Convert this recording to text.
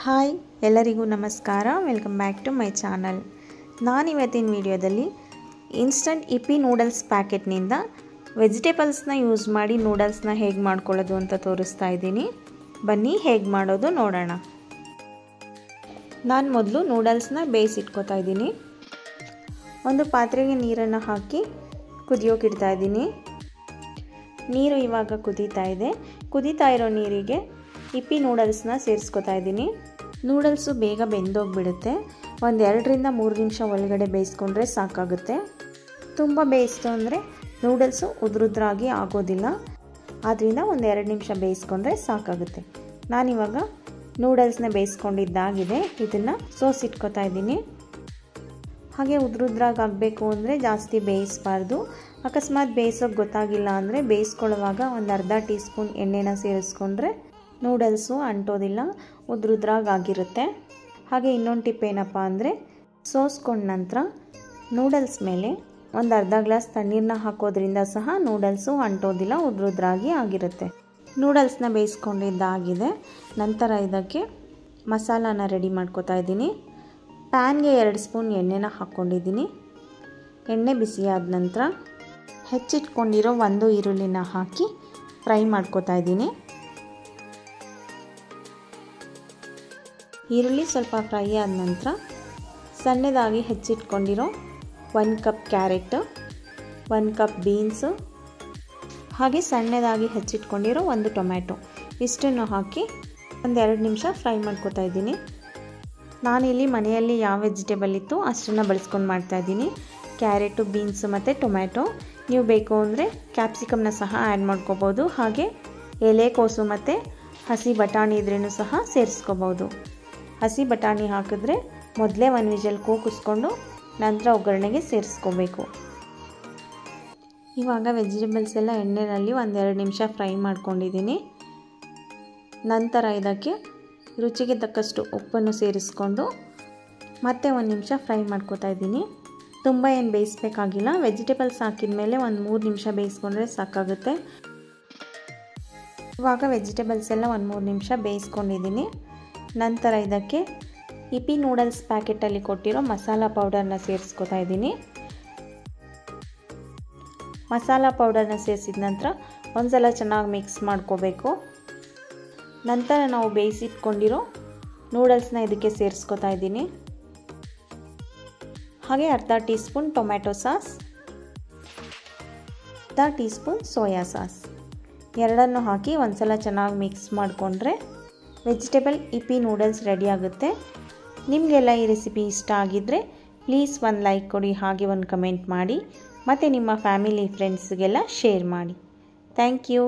Hi ಎಲ್ಲರಿಗೂ ನಮಸ್ಕಾರ. Welcome back to my channel. ನಾನಿವತ್ತಿನ ವಿಡಿಯೋದಲ್ಲಿ ಇನ್ಸ್ಟಂಟ್ ಇಪ್ಪಿ ನೂಡಲ್ಸ್ ಪ್ಯಾಕೆಟ್ನಿಂದ ವೆಜಿಟೇಬಲ್ಸ್ನ ಯೂಸ್ ಮಾಡಿ ನೂಡಲ್ಸ್ನ ಹೇಗೆ ಮಾಡ್ಕೊಳ್ಳೋದು ಅಂತ ತೋರಿಸ್ತಾ ಇದ್ದೀನಿ. ಬನ್ನಿ ಹೇಗೆ ಮಾಡೋದು ನೋಡೋಣ. ನಾನು ಮೊದಲು ನೂಡಲ್ಸ್ನ ಬೇಯಿಸಿಟ್ಕೋತಾ ಇದ್ದೀನಿ. ಒಂದು ಪಾತ್ರೆಗೆ ನೀರನ್ನು ಹಾಕಿ ಕುದಿಯೋಕೆ ಇಡ್ತಾ ಇದ್ದೀನಿ. ನೀರು ಇವಾಗ ಕುದೀತಾ ಇದೆ. ಕುದೀತಾ ಇರೋ ನೀರಿಗೆ ಇಪ್ಪಿ ನೂಡಲ್ಸ್ನ ಸೇರಿಸ್ಕೊತಾ ಇದ್ದೀನಿ. ನೂಡಲ್ಸು ಬೇಗ ಬೆಂದೋಗ್ಬಿಡುತ್ತೆ. ಒಂದು 2ರಿಂದ 3 ನಿಮಿಷ ಒಳಗಡೆ ಬೇಯಿಸ್ಕೊಂಡ್ರೆ ಸಾಕಾಗುತ್ತೆ. ತುಂಬ ಬೇಯಿಸ್ತು ಅಂದರೆ ನೂಡಲ್ಸು ಉದುರುದ್ರಾಗಿ ಆಗೋದಿಲ್ಲ. ಆದ್ದರಿಂದ ಒಂದು 2 ನಿಮಿಷ ಬೇಯಿಸ್ಕೊಂಡ್ರೆ ಸಾಕಾಗುತ್ತೆ. ನಾನಿವಾಗ ನೂಡಲ್ಸ್ನ ಬೇಯಿಸ್ಕೊಂಡಿದ್ದಾಗಿದೆ. ಇದನ್ನು ಸೋಸಿಟ್ಕೋತಾ ಇದ್ದೀನಿ. ಹಾಗೆ ಉದುರುದ್ರಾಗಿ ಆಗಬೇಕು ಅಂದರೆ ಜಾಸ್ತಿ ಬೇಯಿಸಬಾರ್ದು. ಅಕಸ್ಮಾತ್ ಬೇಯಿಸೋಕೆ ಗೊತ್ತಾಗಿಲ್ಲ ಅಂದರೆ ಬೇಯಿಸ್ಕೊಳ್ಳುವಾಗ ಒಂದು ಅರ್ಧ ಟೀ ಸ್ಪೂನ್ ಎಣ್ಣೆನ ಸೇರಿಸ್ಕೊಂಡ್ರೆ ನೂಡಲ್ಸು ಅಂಟೋದಿಲ್ಲ, ಉದುರುದ್ರಾಗಿರುತ್ತೆ. ಹಾಗೆ ಇನ್ನೊಂದು ಟಿಪ್ ಏನಪ್ಪ ಅಂದರೆ ಸೋಸ್ಕೊಂಡ ನಂತರ ನೂಡಲ್ಸ್ ಮೇಲೆ ಒಂದು ಅರ್ಧ ಗ್ಲಾಸ್ ತಣ್ಣೀರನ್ನ ಹಾಕೋದ್ರಿಂದ ಸಹ ನೂಡಲ್ಸು ಅಂಟೋದಿಲ್ಲ, ಉದುರುದ್ರಾಗಿ ಆಗಿರುತ್ತೆ. ನೂಡಲ್ಸ್ನ ಬೇಯಿಸ್ಕೊಂಡಿದ್ದಾಗಿದೆ. ನಂತರ ಇದಕ್ಕೆ ಮಸಾಲಾನ ರೆಡಿ ಮಾಡ್ಕೋತಾ ಇದ್ದೀನಿ. ಪ್ಯಾನ್ಗೆ 2 ಸ್ಪೂನ್ ಎಣ್ಣೆನ ಹಾಕ್ಕೊಂಡಿದ್ದೀನಿ. ಎಣ್ಣೆ ಬಿಸಿಯಾದ ನಂತರ ಹೆಚ್ಚಿಟ್ಕೊಂಡಿರೋ 1 ಈರುಳ್ಳಿನ ಹಾಕಿ ಫ್ರೈ ಮಾಡ್ಕೋತಾ ಇದ್ದೀನಿ. ಈರುಳ್ಳಿ ಸ್ವಲ್ಪ ಫ್ರೈ ಆದ ನಂತರ ಸಣ್ಣದಾಗಿ ಹೆಚ್ಚಿಟ್ಕೊಂಡಿರೋ 1 ಕಪ್ ಕ್ಯಾರೆಟ್, 1 ಕಪ್ ಬೀನ್ಸು, ಹಾಗೆ ಸಣ್ಣದಾಗಿ ಹೆಚ್ಚಿಟ್ಕೊಂಡಿರೋ 1 ಟೊಮ್ಯಾಟೊ ಇಷ್ಟನ್ನು ಹಾಕಿ ಒಂದು 2 ನಿಮಿಷ ಫ್ರೈ ಮಾಡ್ಕೋತಾ ಇದ್ದೀನಿ. ನಾನಿಲ್ಲಿ ಮನೆಯಲ್ಲಿ ಯಾವ ವೆಜಿಟೇಬಲ್ ಇತ್ತು ಅಷ್ಟನ್ನು ಬಳಸ್ಕೊಂಡು ಮಾಡ್ತಾಯಿದ್ದೀನಿ. ಕ್ಯಾರೆಟು, ಬೀನ್ಸು ಮತ್ತು ಟೊಮ್ಯಾಟೊ. ನೀವು ಬೇಕು ಅಂದರೆ ಕ್ಯಾಪ್ಸಿಕಮ್ನ ಸಹ ಆ್ಯಡ್ ಮಾಡ್ಕೋಬೋದು. ಹಾಗೆ ಎಲೆಕೋಸು ಮತ್ತು ಹಸಿ ಬಟಾಣಿ ಇದ್ರೂ ಸಹ ಸೇರಿಸ್ಕೋಬೋದು. ಹಸಿ ಬಟಾಣಿ ಹಾಕಿದ್ರೆ ಮೊದಲೇ 1 ವಿಷಲ್ ಕೂಗಿಸ್ಕೊಂಡು ನಂತರ ಒಗ್ಗರಣೆಗೆ ಸೇರಿಸ್ಕೋಬೇಕು. ಇವಾಗ ವೆಜಿಟೇಬಲ್ಸ್ ಎಲ್ಲ ಎಣ್ಣೆಯಲ್ಲಿ 1-2 ನಿಮಿಷ ಫ್ರೈ ಮಾಡ್ಕೊಂಡಿದ್ದೀನಿ. ನಂತರ ಇದಕ್ಕೆ ರುಚಿಗೆ ತಕ್ಕಷ್ಟು ಉಪ್ಪನ್ನು ಸೇರಿಸ್ಕೊಂಡು ಮತ್ತೆ 1 ನಿಮಿಷ ಫ್ರೈ ಮಾಡ್ಕೋತಾ ಇದ್ದೀನಿ. ತುಂಬ ಏನು ಬೇಯಿಸಬೇಕಾಗಿಲ್ಲ. ವೆಜಿಟೇಬಲ್ಸ್ ಹಾಕಿದ ಮೇಲೆ ಒಂದು 3 ನಿಮಿಷ ಬೇಯಿಸ್ಕೊಂಡ್ರೆ ಸಾಕಾಗುತ್ತೆ. ಇವಾಗ ವೆಜಿಟೇಬಲ್ಸ್ ಎಲ್ಲ 1-3 ನಿಮಿಷ ಬೇಯಿಸ್ಕೊಂಡಿದ್ದೀನಿ. ನಂತರ ಇದಕ್ಕೆ ಇಪ್ಪಿ ನೂಡಲ್ಸ್ ಪ್ಯಾಕೆಟಲ್ಲಿ ಕೊಟ್ಟಿರೋ ಮಸಾಲ ಪೌಡರ್ನ ಸೇರಿಸ್ಕೊತಾ ಇದ್ದೀನಿ. ಮಸಾಲ ಪೌಡರ್ನ ಸೇರಿಸಿದ ನಂತರ ಒಂದ್ಸಲ ಚೆನ್ನಾಗಿ ಮಿಕ್ಸ್ ಮಾಡ್ಕೋಬೇಕು. ನಂತರ ನಾವು ಬೇಯಿಸಿಟ್ಕೊಂಡಿರೋ ನೂಡಲ್ಸ್ನ ಇದಕ್ಕೆ ಸೇರಿಸ್ಕೊತಾ ಇದ್ದೀನಿ. ಹಾಗೆ ಅರ್ಧ ಟೀ ಸ್ಪೂನ್ ಟೊಮ್ಯಾಟೊ ಸಾಸ್, ಅರ್ಧ ಟೀ ಸ್ಪೂನ್ ಸೋಯಾ ಸಾಸ್ ಎರಡನ್ನು ಹಾಕಿ ಒಂದ್ಸಲ ಚೆನ್ನಾಗಿ ಮಿಕ್ಸ್ ಮಾಡಿಕೊಂಡ್ರೆ ವೆಜಿಟೇಬಲ್ ಇಪ್ಪಿ ನೂಡಲ್ಸ್ ರೆಡಿ ಆಗುತ್ತೆ. ನಿಮಗೆಲ್ಲ ಈ ರೆಸಿಪಿ ಇಷ್ಟ ಆಗಿದ್ದರೆ ಪ್ಲೀಸ್ ಒಂದು ಲೈಕ್ ಕೊಡಿ, ಹಾಗೆ ಒಂದು ಕಮೆಂಟ್ ಮಾಡಿ, ಮತ್ತು ನಿಮ್ಮ ಫ್ಯಾಮಿಲಿ ಫ್ರೆಂಡ್ಸ್ಗೆಲ್ಲ ಶೇರ್ ಮಾಡಿ. Thank you.